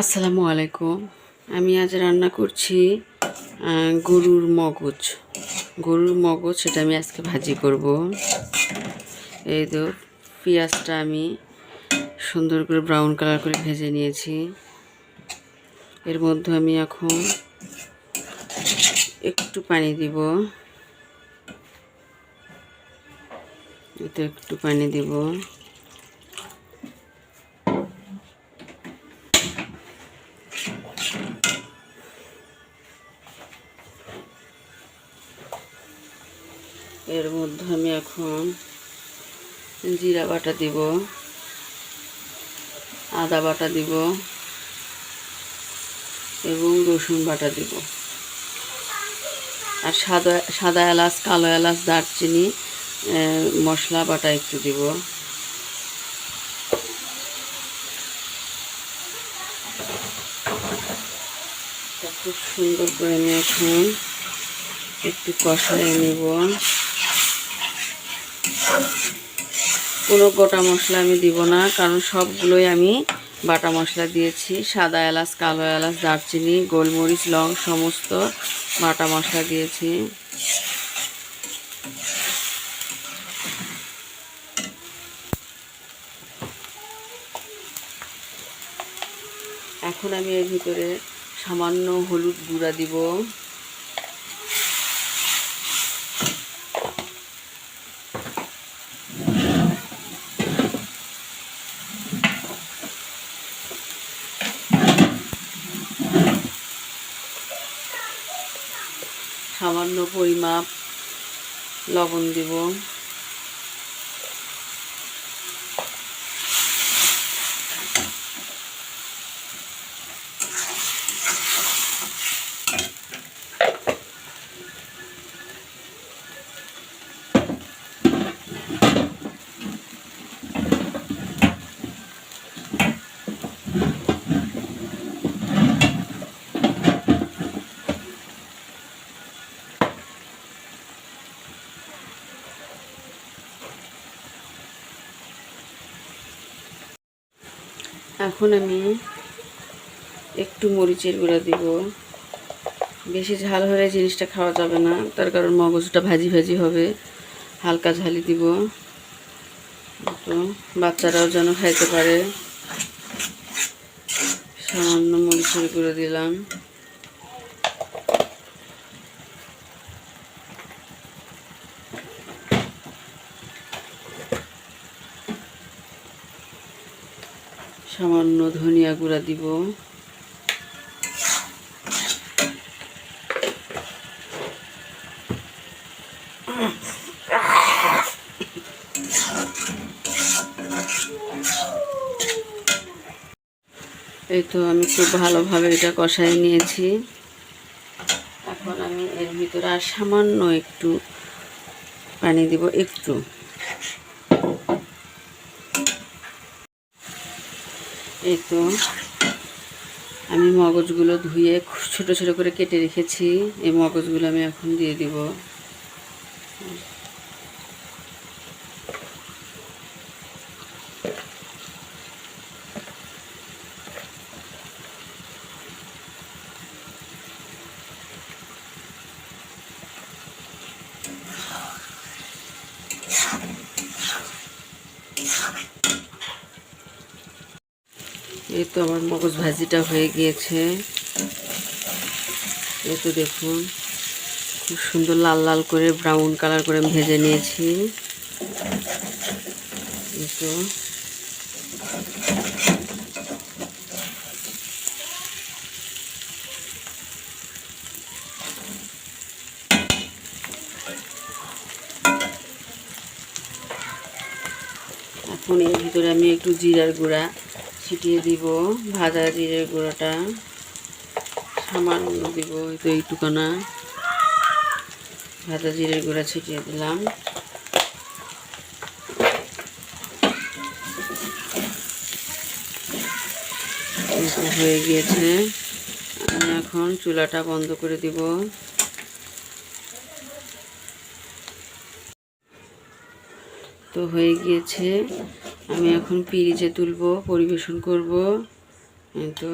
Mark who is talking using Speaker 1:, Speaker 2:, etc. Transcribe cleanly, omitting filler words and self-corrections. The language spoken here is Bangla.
Speaker 1: আসসালামু আলাইকুম। আমি আজ রান্না করছি গরুর মগজ। সেটা আমি আজকে ভাজি করব। এই তো পেঁয়াজটা আমি সুন্দর করে ব্রাউন কালার করে ভেজে নিয়েছি। এর মধ্যে আমি এখন একটু পানি দিব। এতে একটু পানি দিব। এর মধ্যে আমি এখন জিরা বাটা দিব, আদা বাটা দিব এবং রসুন বাটা দিব। আর সাদা এলাচ, কালো এলাচ, দারচিনি মশলা বাটা একটু দিব। খুব সুন্দর করে আমি এখন একটু কষায় নেব। কোনো গোটা মশলা আমি দিব না, কারণ সবগুলোই আমি বাটা মশলা দিয়েছি। সাদা এলাচ, কালো এলাচ, দারচিনি, গোলমরিচ, লং সমস্ত বাটা মশলা দিয়েছি। এখন আমি এর ভিতরে সামান্য হলুদ গুঁড়া দিব। সামান্য পরিমাপ লবণ দিব। এখন আমি একটু মরিচের গুঁড়া দিব। বেশি ঝাল হলে জিনিসটা খাওয়া যাবে না, তার কারণ মগজটা ভাজি ভাজি হবে। হালকা ঝালি দিব, তো বাচ্চারাও যেন খাইতে পারে। সামান্য মরিচের গুঁড়ো দিলাম। সামান্য ধনিয়া গুঁড়া দিব। এই তো আমি খুব ভালোভাবে এটা কষাই নিয়েছি। এখন আমি এর ভিতরে আর সামান্য একটু পানি দিব, একটু। এই তো আমি মগজগুলো ধুয়ে ছোট ছোট করে কেটে রেখেছি। এই মগজগুলো আমি এখন দিয়ে দিব। এই তো আমার মগজ ভাজিটা হয়ে গিয়েছে। এই তো দেখুন, খুব সুন্দর লাল লাল করে ব্রাউন কালার করে ভেজে নিয়েছি। এই তো এখন এর ভিতরে আমি একটু জিরার গুঁড়া ছিটিয়ে দিব। ভাজা জিরের গুঁড়োটা সামান্য দিব, তো এইটুকানা ভাজা জিরের গুঁড়া ছিটিয়ে দিলাম। হয়ে গিয়েছে। আমি এখন চুলাটা বন্ধ করে দিব। তো হয়ে গিয়েছে, আমি এখন পিরিচে তুলব, পরিবেশন করব। এই তো